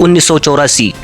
1984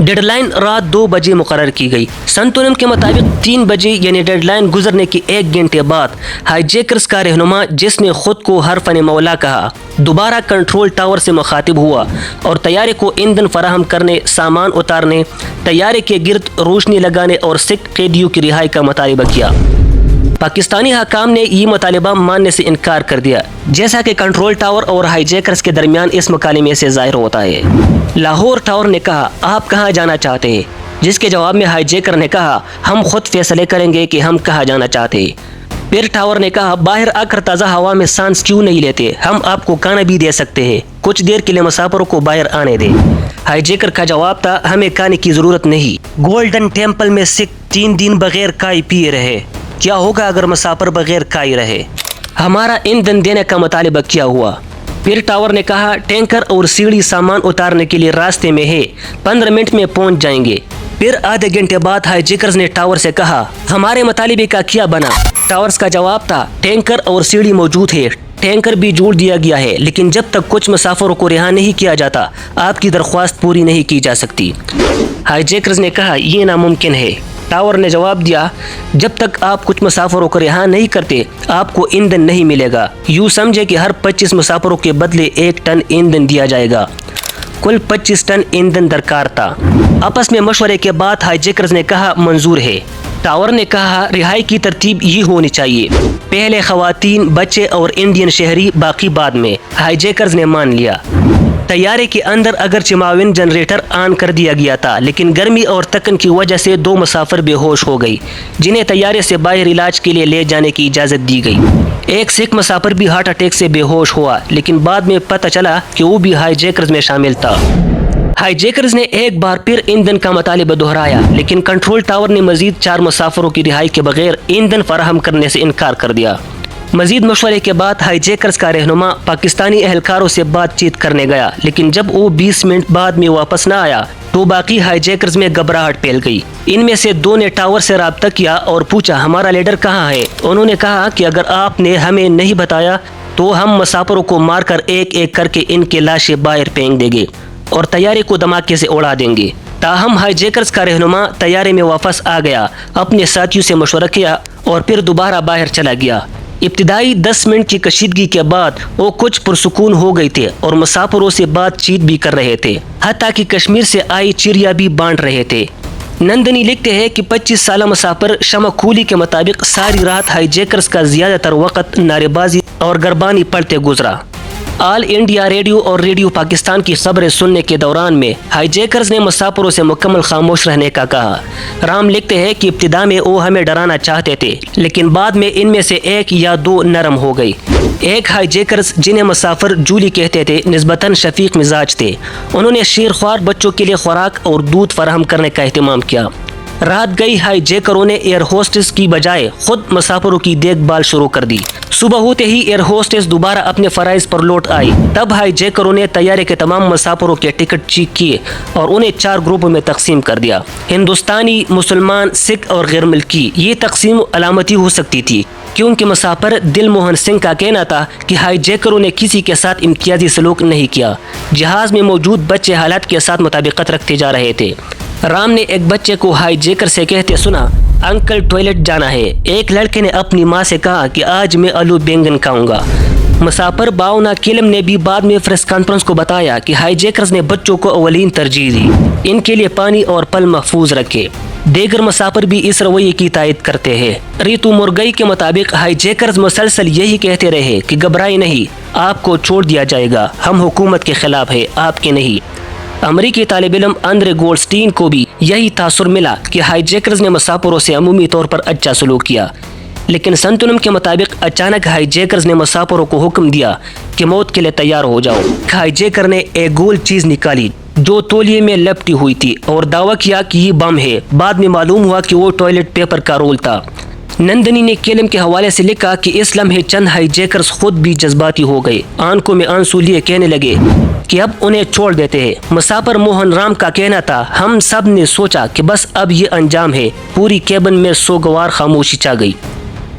dead line رات 2 بجے مقرر کی گئی۔ سنتونم کے مطابق 3 بجے یعنی ڈیڈ لائن گزرنے کے 1 گھنٹے بعد ہائی جیکرز کا رہنما، جس نے خود کو حرفن مولا کہا، دوبارہ کنٹرول ٹاور سے مخاطب ہوا اور طیارے کو ایندھن فراہم کرنے، سامان اتارنے، طیارے کے گرد روشنی لگانے اور سکھ قیدیوں کی رہائی کا مطالبہ کیا۔ پاکستانی حکام نے یہ مطالبہ ماننے سے انکار کر دیا، جیسا کہ کنٹرول ٹاور اور ہائی جیکرز کے درمیان اس مکالمے سے ظاہر ہوتا ہے۔ لاہور ٹاور نے کہا، آپ کہاں جانا چاہتے ہیں؟ جس کے جواب میں ہائی جیکر نے کہا، ہم خود فیصلے کریں گے کہ ہم کہاں جانا چاہتے ہیں۔ پھر ٹاور نے کہا، باہر آ کر تازہ ہوا میں سانس کیوں نہیں لیتے؟ ہم آپ کو کھانا بھی دے سکتے ہیں، کچھ دیر کے لیے مسافروں کو باہر آنے دیں۔ ہائی جیکر کا جواب تھا، ہمیں کھانے کی ضرورت نہیں۔ گولڈن ٹیمپل میں سکھ 3 دن بغیر کھائے پیے رہے، کیا ہوگا اگر مسافر بغیر کھائے رہے؟ ہمارا ایندھن دینے کا مطالبہ کیا ہوا؟ پھر ٹاور نے کہا، ٹینکر اور سیڑھی سامان اتارنے کے لیے راستے میں ہے، 15 منٹ میں پہنچ جائیں گے۔ پھر آدھے گھنٹے بعد ہائی جیکرز نے ٹاور سے کہا، ہمارے مطالبے کا کیا بنا؟ ٹاورز کا جواب تھا، ٹینکر اور سیڑھی موجود ہے، ٹینکر بھی جوڑ دیا گیا ہے، لیکن جب تک کچھ مسافروں کو رہا نہیں کیا جاتا آپ کی درخواست پوری نہیں کی جا سکتی۔ ہائی جیکرز نے کہا، یہ ناممکن ہے۔ ٹاور نے جواب دیا، جب تک آپ کچھ مسافروں کو رہا نہیں کرتے آپ کو ایندھن نہیں ملے گا۔ یوں سمجھے کہ ہر 25 مسافروں کے بدلے 1 ٹن ایندھن دیا جائے گا۔ کل 25 ٹن ایندھن درکار تھا۔ آپس میں مشورے کے بعد ہائی جیکرز نے کہا، منظور ہے۔ ٹاور نے کہا، رہائی کی ترتیب یہ ہونی چاہیے، پہلے خواتین، بچے اور انڈین شہری، باقی بعد میں۔ ہائی جیکرز نے مان لیا۔ طیارے کے اندر اگرچہ معاون جنریٹر آن کر دیا گیا تھا، لیکن گرمی اور تکن کی وجہ سے 2 مسافر بے ہوش ہو گئی، جنہیں طیارے سے باہر علاج کے لیے لے جانے کی اجازت دی گئی۔ ایک سکھ مسافر بھی ہارٹ اٹیک سے بے ہوش ہوا، لیکن بعد میں پتہ چلا کہ وہ بھی ہائی جیکرز میں شامل تھا۔ ہائی جیکرز نے ایک بار پھر ایندھن کا مطالبہ دہرایا، لیکن کنٹرول ٹاور نے مزید 4 مسافروں کی رہائی کے بغیر ایندھن فراہم کرنے سے انکار کر دیا۔ مزید مشورے کے بعد ہائی جیکرز کا رہنما پاکستانی اہلکاروں سے بات چیت کرنے گیا، لیکن جب وہ 20 منٹ بعد میں واپس نہ آیا تو باقی ہائی جیکرز میں گھبراہٹ پھیل گئی۔ ان میں سے 2 نے ٹاور سے رابطہ کیا اور پوچھا، ہمارا لیڈر کہاں ہے؟ انہوں نے کہا کہ اگر آپ نے ہمیں نہیں بتایا تو ہم مسافروں کو مار کر ایک ایک کر کے ان کے لاشیں باہر پھینک دیں گے اور طیارے کو دھماکے سے اڑا دیں گے۔ تاہم ہائی جیکرز کا رہنما طیارے میں واپس آ گیا، اپنے ساتھیوں سے مشورہ کیا اور پھر دوبارہ باہر چلا گیا۔ ابتدائی 10 منٹ کی کشیدگی کے بعد وہ کچھ پرسکون ہو گئے تھے اور مسافروں سے بات چیت بھی کر رہے تھے، حتیٰ کہ کشمیر سے آئی چڑیا بھی بانٹ رہے تھے۔ نندنی لکھتے ہیں کہ 25 سالہ مسافر شمع کولی کے مطابق ساری رات ہائی جیکرز کا زیادہ تر وقت نعرے بازی اور گربانی پڑھتے گزرا۔ آل انڈیا ریڈیو اور ریڈیو پاکستان کی خبریں سننے کے دوران میں ہائی جیکرز نے مسافروں سے مکمل خاموش رہنے کا کہا۔ رام لکھتے ہیں کہ ابتدا میں وہ ہمیں ڈرانا چاہتے تھے، لیکن بعد میں ان میں سے 1 یا 2 نرم ہو گئی۔ ایک ہائی جیکرز، جنہیں مسافر جولی کہتے تھے، نسبتاً شفیق مزاج تھے۔ انہوں نے شیرخوار بچوں کے لیے خوراک اور دودھ فراہم کرنے کا اہتمام کیا۔ رات گئی ہائی جیکروں نے ایئر ہوسٹس کی بجائے خود مسافروں کی دیکھ بھال شروع کر دی۔ صبح ہوتے ہی ایئر ہوسٹس دوبارہ اپنے فرائض پر لوٹ آئی۔ تب ہائی جیکروں نے طیارے کے تمام مسافروں کے ٹکٹ چیک کیے اور انہیں 4 گروپوں میں تقسیم کر دیا، ہندوستانی، مسلمان، سکھ اور غیر ملکی۔ یہ تقسیم علامتی ہو سکتی تھی، کیونکہ مسافر دل موہن سنگھ کا کہنا تھا کہ ہائی جیکروں نے کسی کے ساتھ امتیازی سلوک نہیں کیا۔ جہاز میں موجود بچے حالات کے ساتھ مطابقت رکھتے جا رہے تھے۔ رام نے ایک بچے کو ہائی جیکر سے کہتے سنا، انکل ٹوائلٹ جانا ہے۔ ایک لڑکے نے اپنی ماں سے کہا کہ آج میں آلو بینگن کھاؤں گا۔ مسافر باؤنا کیلم نے بھی بعد میں پریس کانفرنس کو بتایا کہ ہائی جیکرز نے بچوں کو اولین ترجیح دی، ان کے لیے پانی اور پھل محفوظ رکھے۔ دیگر مسافر بھی اس رویے کی تائید کرتے ہیں۔ ریتو مرگئی کے مطابق ہائی جیکرز مسلسل یہی کہتے رہے کہ گھبرائے نہیں، آپ کو چھوڑ دیا جائے گا، ہم حکومت کے خلاف ہیں، آپ کے نہیں۔ امریکی طالب علم اندرے گولڈسٹین کو بھی یہی تاثر ملا کہ ہائی جیکرز نے مسافروں سے عمومی طور پر اچھا سلوک کیا، لیکن سنتونم کے مطابق اچانک ہائی جیکرز نے مسافروں کو حکم دیا کہ موت کے لیے تیار ہو جاؤ۔ ہائی جیکر نے ایک گول چیز نکالی جو تولیے میں لپٹی ہوئی تھی اور دعویٰ کیا کہ یہ بم ہے۔ بعد میں معلوم ہوا کہ وہ ٹوائلٹ پیپر کا رول تھا۔ نندنی نے کیلم کے حوالے سے لکھا کہ اس لمحے چند ہائی جیکرز خود بھی جذباتی ہو گئے، آنکھوں میں آنسو لیے کہنے لگے کہ اب انہیں چھوڑ دیتے ہیں۔ مسافر موہن رام کا کہنا تھا، ہم سب نے سوچا کہ بس اب یہ انجام ہے۔ پوری کیبن میں سوگوار خاموشی چھا گئی۔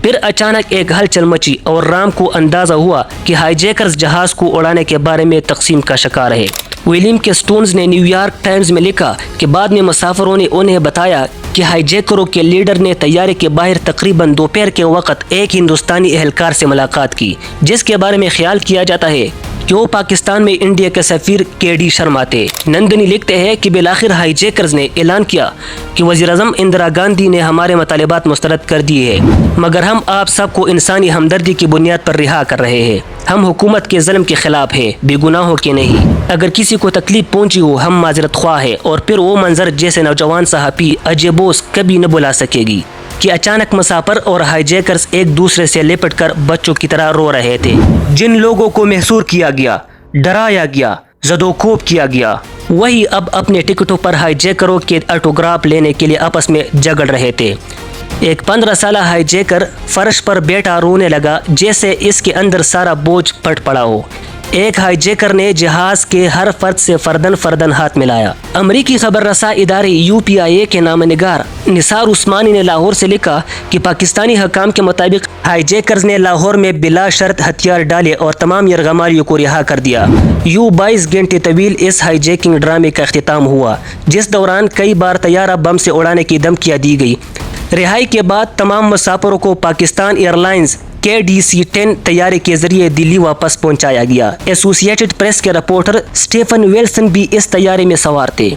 پھر اچانک ایک ہلچل مچی اور رام کو اندازہ ہوا کہ ہائی جیکرز جہاز کو اڑانے کے بارے میں تقسیم کا شکار ہے۔ ولیم کے سٹونز نے نیو یارک ٹائمز میں لکھا کہ بعد میں مسافروں نے انہیں بتایا کہ ہائی جیکروں کے لیڈر نے طیارے کے باہر تقریباً دوپہر کے وقت ایک ہندوستانی اہلکار سے ملاقات کی، جس کے بارے میں خیال کیا جاتا ہے کہ وہ پاکستان میں انڈیا کے سفیر کے ڈی شرما تھے۔ نندنی لکھتے ہیں کہ بالآخر ہائی جیکرز نے اعلان کیا کہ وزیر اعظم اندرا گاندھی نے ہمارے مطالبات مسترد کر دیے ہیں، مگر ہم آپ سب کو انسانی ہمدردی کی بنیاد پر رہا کر رہے ہیں۔ ہم حکومت کے ظلم کے خلاف ہیں، بے گناہوں کے نہیں۔ اگر کسی کو تکلیف پہنچی ہو ہم معذرت خواہ ہیں۔ اور پھر وہ منظر جیسے نوجوان صحافی اجے بوس کبھی نہ بلا سکے گی کہ اچانک مسافر اور ہائی جیکرز ایک دوسرے سے لپٹ کر بچوں کی طرح رو رہے تھے۔ جن لوگوں کو محصور کیا گیا، ڈرایا گیا، زدوکوب کیا گیا، وہی اب اپنے ٹکٹوں پر ہائی جیکروں کے آٹوگراف لینے کے لیے آپس میں جھگڑ رہے تھے۔ ایک 15 سالہ ہائی جیکر فرش پر بیٹھا رونے لگا جیسے اس کے اندر سارا بوجھ پھٹ پڑا ہو۔ ایک ہائی جیکر نے جہاز کے ہر فرد سے فردن ہاتھ ملایا۔ امریکی خبر رساں ادارے UPIA کے نامہ نگار نثار عثمانی نے لاہور سے لکھا کہ پاکستانی حکام کے مطابق ہائی جیکرز نے لاہور میں بلا شرط ہتھیار ڈالے اور تمام یرغمالیوں کو رہا کر دیا۔ 22 گھنٹے طویل اس ہائی جیکنگ ڈرامے کا اختتام ہوا، جس دوران کئی بار طیارہ بم سے اڑانے کی دھمکیاں دی گئی۔ رہائی کے بعد تمام مسافروں کو پاکستان ایئر لائنز KDC-10 طیارے کے ذریعے دلی واپس پہنچایا گیا۔ ایسوسیٹڈ پریس کے رپورٹر سٹیفن ویلسن بھی اس طیارے میں سوار تھے۔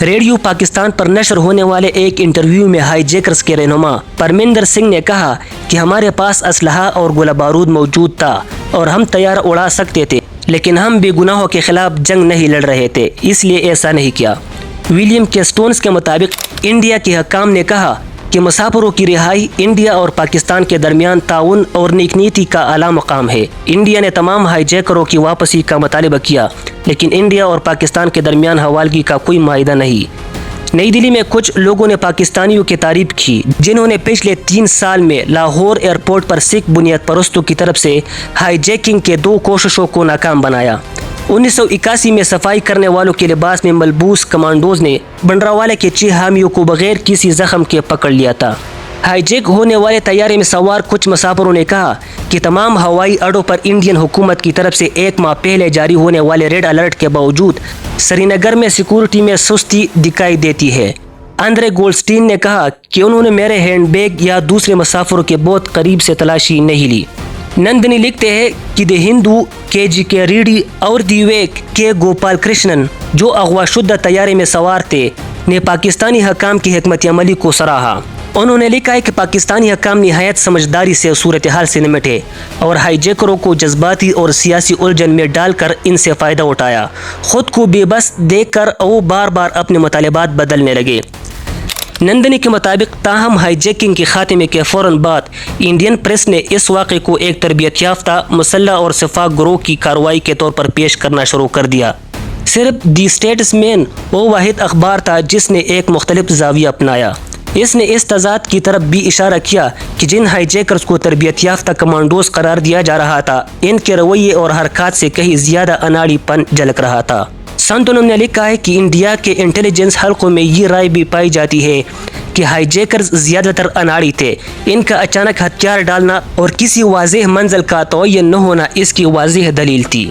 ریڈیو پاکستان پر نشر ہونے والے ایک انٹرویو میں ہائی جیکرز کے رہنما پرمندر سنگھ نے کہا کہ ہمارے پاس اسلحہ اور گولہ بارود موجود تھا اور ہم طیارہ اڑا سکتے تھے، لیکن ہم بے گناہوں کے خلاف جنگ نہیں لڑ رہے تھے، اس لیے ایسا نہیں کیا۔ ولیم کے سٹونز کے مطابق انڈیا کے حکام نے کہا کہ مسافروں کی رہائی انڈیا اور پاکستان کے درمیان تعاون اور نیک نیتی کا اعلیٰ مقام ہے۔ انڈیا نے تمام ہائی جیکروں کی واپسی کا مطالبہ کیا، لیکن انڈیا اور پاکستان کے درمیان حوالگی کا کوئی معاہدہ نہیں۔ نئی دلی میں کچھ لوگوں نے پاکستانیوں کی تعریف کی جنہوں نے پچھلے 3 سال میں لاہور ایئرپورٹ پر سکھ بنیاد پرستوں کی طرف سے ہائی جیکنگ کے 2 کوششوں کو ناکام بنایا۔ 1981 میں صفائی کرنے والوں کے لباس میں ملبوس کمانڈوز نے بنڈراوالے کے 6 حامیوں کو بغیر کسی زخم کے پکڑ لیا تھا۔ ہائی جیک ہونے والے طیارے میں سوار کچھ مسافروں نے کہا کہ تمام ہوائی اڈوں پر انڈین حکومت کی طرف سے 1 ماہ پہلے جاری ہونے والے ریڈ الرٹ کے باوجود سری نگر میں سیکورٹی میں سستی دکھائی دیتی ہے۔ اندرے گولڈسٹین نے کہا کہ انہوں نے میرے ہینڈ بیگ یا دوسرے مسافروں کے بہت قریب سے تلاشی نہیں لی۔ نندنی لکھتے ہیں کہ دی ہندو KGK ریڈی اور دی ویک کے گوپال کرشنن جو اغوا شدہ طیارے میں سوار تھے نے پاکستانی حکام کی حکمت عملی کو سراہا۔ انہوں نے لکھا ہے کہ پاکستانی حکام نہایت سمجھداری سے صورتحال سے نمٹے اور ہائی جیکروں کو جذباتی اور سیاسی الجھن میں ڈال کر ان سے فائدہ اٹھایا۔ خود کو بے بس دیکھ کر وہ بار بار اپنے مطالبات بدلنے لگے۔ نندنی کے مطابق تاہم ہائی جیکنگ کے خاتمے کے فوراً بعد انڈین پریس نے اس واقعے کو ایک تربیت یافتہ مسلح اور شفاق گروہ کی کارروائی کے طور پر پیش کرنا شروع کر دیا۔ صرف دی اسٹیٹس مین وہ واحد اخبار تھا جس نے ایک مختلف زاویہ اپنایا۔ اس نے اس تضاد کی طرف بھی اشارہ کیا کہ جن ہائی جیکرز کو تربیت یافتہ کمانڈوز قرار دیا جا رہا تھا ان کے رویے اور حرکات سے کہیں زیادہ اناڑی پن جھلک رہا تھا۔ سنتونم نے لکھا ہے کہ انڈیا کے انٹیلیجنس حلقوں میں یہ رائے بھی پائی جاتی ہے کہ ہائی جیکرز زیادہ تر اناڑی تھے۔ ان کا اچانک ہتھیار ڈالنا اور کسی واضح منزل کا تعین نہ ہونا اس کی واضح دلیل تھی۔